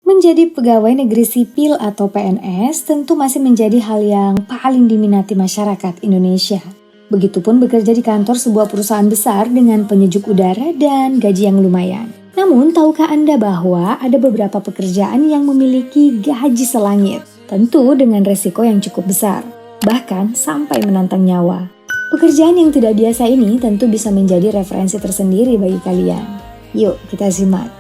Menjadi pegawai negeri sipil atau PNS tentu masih menjadi hal yang paling diminati masyarakat Indonesia. Begitupun bekerja di kantor sebuah perusahaan besar dengan penyejuk udara dan gaji yang lumayan. Namun, tahukah Anda bahwa ada beberapa pekerjaan yang memiliki gaji selangit? Tentu dengan resiko yang cukup besar, bahkan sampai menantang nyawa. Pekerjaan yang tidak biasa ini tentu bisa menjadi referensi tersendiri bagi kalian. Yuk, kita simak.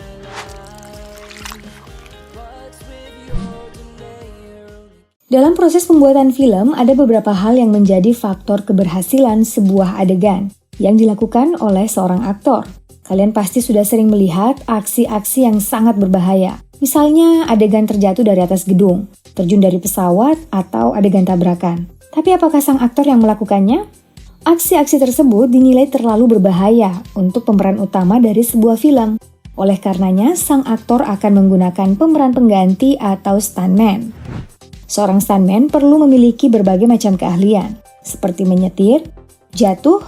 Dalam proses pembuatan film, ada beberapa hal yang menjadi faktor keberhasilan sebuah adegan yang dilakukan oleh seorang aktor. Kalian pasti sudah sering melihat aksi-aksi yang sangat berbahaya. Misalnya adegan terjatuh dari atas gedung, terjun dari pesawat, atau adegan tabrakan. Tapi apakah sang aktor yang melakukannya? Aksi-aksi tersebut dinilai terlalu berbahaya untuk pemeran utama dari sebuah film. Oleh karenanya, sang aktor akan menggunakan pemeran pengganti atau stuntman. Seorang stuntman perlu memiliki berbagai macam keahlian, seperti menyetir, jatuh,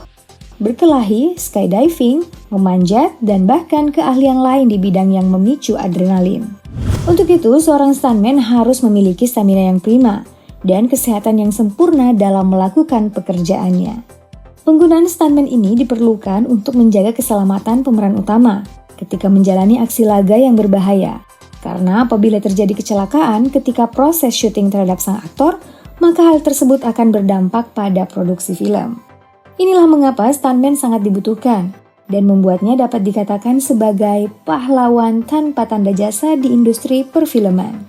berkelahi, skydiving, memanjat, dan bahkan keahlian lain di bidang yang memicu adrenalin. Untuk itu, seorang stuntman harus memiliki stamina yang prima dan kesehatan yang sempurna dalam melakukan pekerjaannya. Penggunaan stuntman ini diperlukan untuk menjaga keselamatan pemeran utama ketika menjalani aksi laga yang berbahaya. Karena apabila terjadi kecelakaan ketika proses syuting terhadap sang aktor, maka hal tersebut akan berdampak pada produksi film. Inilah mengapa stuntman sangat dibutuhkan dan membuatnya dapat dikatakan sebagai pahlawan tanpa tanda jasa di industri perfilman.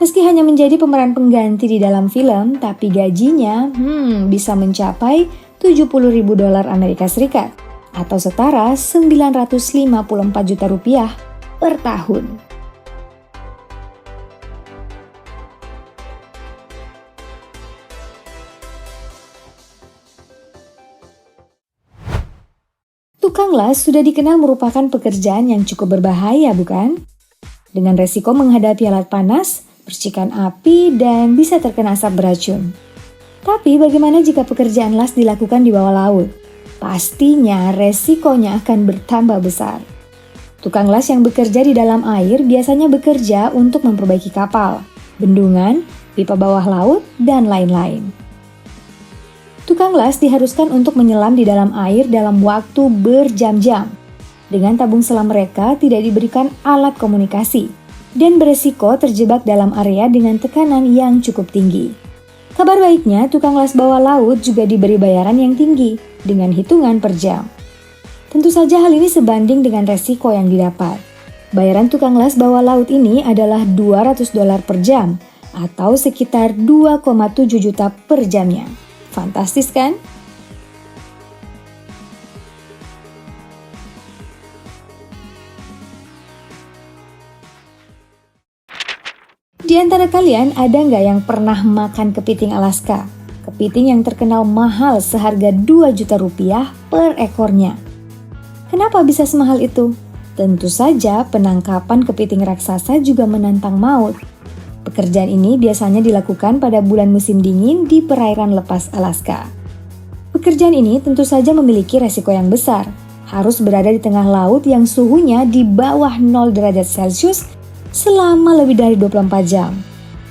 Meski hanya menjadi pemeran pengganti di dalam film, tapi gajinya bisa mencapai $70.000 Amerika Serikat atau setara 954 juta rupiah per tahun. Tukang las sudah dikenal merupakan pekerjaan yang cukup berbahaya, bukan? Dengan resiko menghadapi alat panas, percikan api, dan bisa terkena asap beracun. Tapi bagaimana jika pekerjaan las dilakukan di bawah laut? Pastinya resikonya akan bertambah besar. Tukang las yang bekerja di dalam air biasanya bekerja untuk memperbaiki kapal, bendungan, pipa bawah laut, dan lain-lain. Tukang las diharuskan untuk menyelam di dalam air dalam waktu berjam-jam. Dengan tabung selam mereka tidak diberikan alat komunikasi dan beresiko terjebak dalam area dengan tekanan yang cukup tinggi. Kabar baiknya, tukang las bawah laut juga diberi bayaran yang tinggi dengan hitungan per jam. Tentu saja hal ini sebanding dengan resiko yang didapat. Bayaran tukang las bawah laut ini adalah $200 per jam atau sekitar 2,7 juta per jamnya. Fantastis kan? Di antara kalian ada nggak yang pernah makan kepiting Alaska? Kepiting yang terkenal mahal seharga 2 juta rupiah per ekornya. Kenapa bisa semahal itu? Tentu saja penangkapan kepiting raksasa juga menantang maut. Pekerjaan ini biasanya dilakukan pada bulan musim dingin di perairan lepas Alaska. Pekerjaan ini tentu saja memiliki resiko yang besar. Harus berada di tengah laut yang suhunya di bawah 0 derajat Celcius selama lebih dari 24 jam.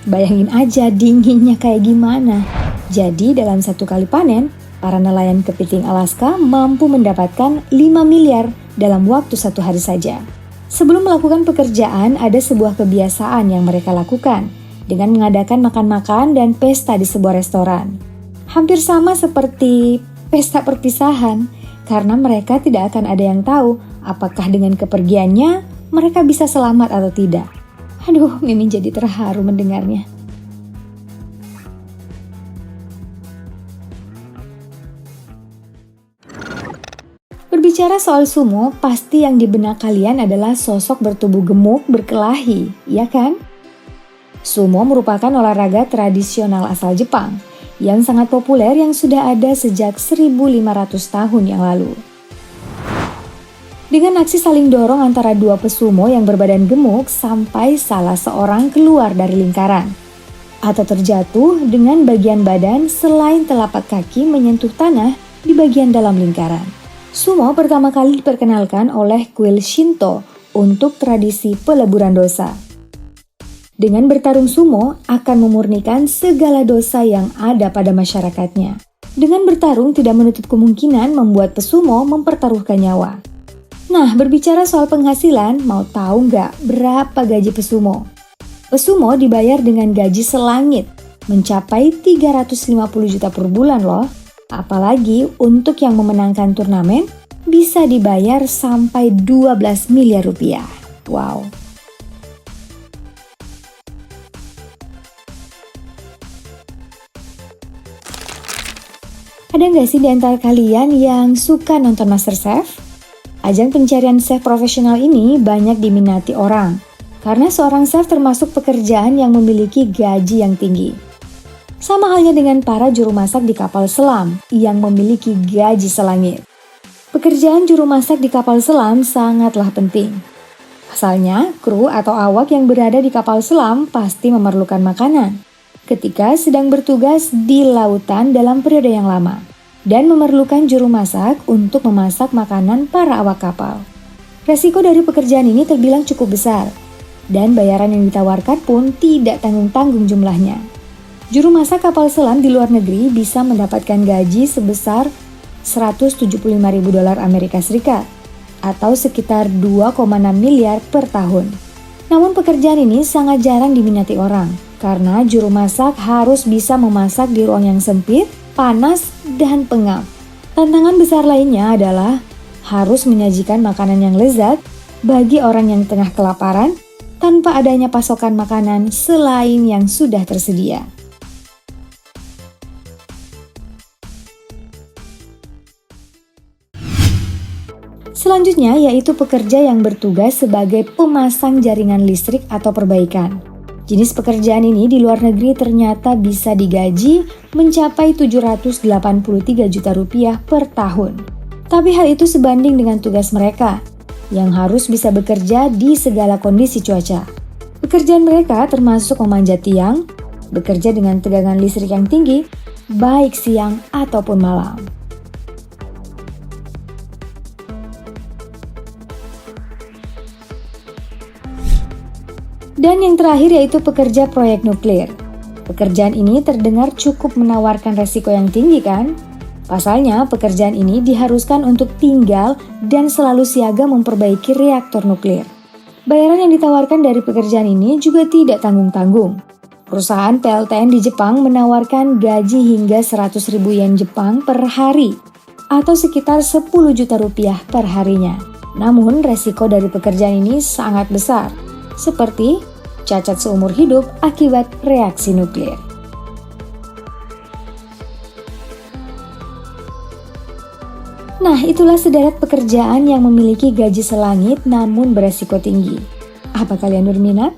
Bayangin aja dinginnya kayak gimana. Jadi dalam satu kali panen, para nelayan kepiting Alaska mampu mendapatkan 5 miliar dalam waktu satu hari saja. Sebelum melakukan pekerjaan, ada sebuah kebiasaan yang mereka lakukan dengan mengadakan makan-makan dan pesta di sebuah restoran. Hampir sama seperti pesta perpisahan, karena mereka tidak akan ada yang tahu apakah dengan kepergiannya mereka bisa selamat atau tidak. Aduh, Mimin jadi terharu mendengarnya. Berbicara soal sumo, pasti yang di benak kalian adalah sosok bertubuh gemuk berkelahi, ya kan? Sumo merupakan olahraga tradisional asal Jepang yang sangat populer yang sudah ada sejak 1500 tahun yang lalu. Dengan aksi saling dorong antara dua pesumo yang berbadan gemuk sampai salah seorang keluar dari lingkaran atau terjatuh dengan bagian badan selain telapak kaki menyentuh tanah di bagian dalam lingkaran. Sumo pertama kali diperkenalkan oleh kuil Shinto untuk tradisi peleburan dosa. Dengan bertarung sumo akan memurnikan segala dosa yang ada pada masyarakatnya. Dengan bertarung tidak menutup kemungkinan membuat pesumo mempertaruhkan nyawa. Nah, berbicara soal penghasilan, mau tahu nggak berapa gaji pesumo? Pesumo dibayar dengan gaji selangit, mencapai 350 juta per bulan loh. Apalagi untuk yang memenangkan turnamen, bisa dibayar sampai 12 miliar rupiah. Wow. Ada nggak sih di antara kalian yang suka nonton MasterChef? Ajang pencarian chef profesional ini banyak diminati orang, karena seorang chef termasuk pekerjaan yang memiliki gaji yang tinggi. Sama halnya dengan para juru masak di kapal selam yang memiliki gaji selangit. Pekerjaan juru masak di kapal selam sangatlah penting. Pasalnya, kru atau awak yang berada di kapal selam pasti memerlukan makanan ketika sedang bertugas di lautan dalam periode yang lama dan memerlukan juru masak untuk memasak makanan para awak kapal. Resiko dari pekerjaan ini terbilang cukup besar dan bayaran yang ditawarkan pun tidak tanggung-tanggung jumlahnya. Juru masak kapal selam di luar negeri bisa mendapatkan gaji sebesar $175.000 Amerika Serikat atau sekitar 2,6 miliar per tahun. Namun pekerjaan ini sangat jarang diminati orang karena juru masak harus bisa memasak di ruang yang sempit, panas, dan pengap. Tantangan besar lainnya adalah harus menyajikan makanan yang lezat bagi orang yang tengah kelaparan tanpa adanya pasokan makanan selain yang sudah tersedia. Selanjutnya yaitu pekerja yang bertugas sebagai pemasang jaringan listrik atau perbaikan. Jenis pekerjaan ini di luar negeri ternyata bisa digaji mencapai 783 juta rupiah per tahun. Tapi hal itu sebanding dengan tugas mereka yang harus bisa bekerja di segala kondisi cuaca. Pekerjaan mereka termasuk memanjat tiang, bekerja dengan tegangan listrik yang tinggi, baik siang ataupun malam. Dan yang terakhir yaitu pekerja proyek nuklir. Pekerjaan ini terdengar cukup menawarkan resiko yang tinggi kan? Pasalnya pekerjaan ini diharuskan untuk tinggal dan selalu siaga memperbaiki reaktor nuklir. Bayaran yang ditawarkan dari pekerjaan ini juga tidak tanggung-tanggung. Perusahaan PLTN di Jepang menawarkan gaji hingga 100.000 yen Jepang per hari atau sekitar 10 juta rupiah per harinya. Namun resiko dari pekerjaan ini sangat besar, seperti cacat seumur hidup akibat reaksi nuklir. Nah, itulah sederet pekerjaan yang memiliki gaji selangit namun beresiko tinggi. Apa kalian berminat?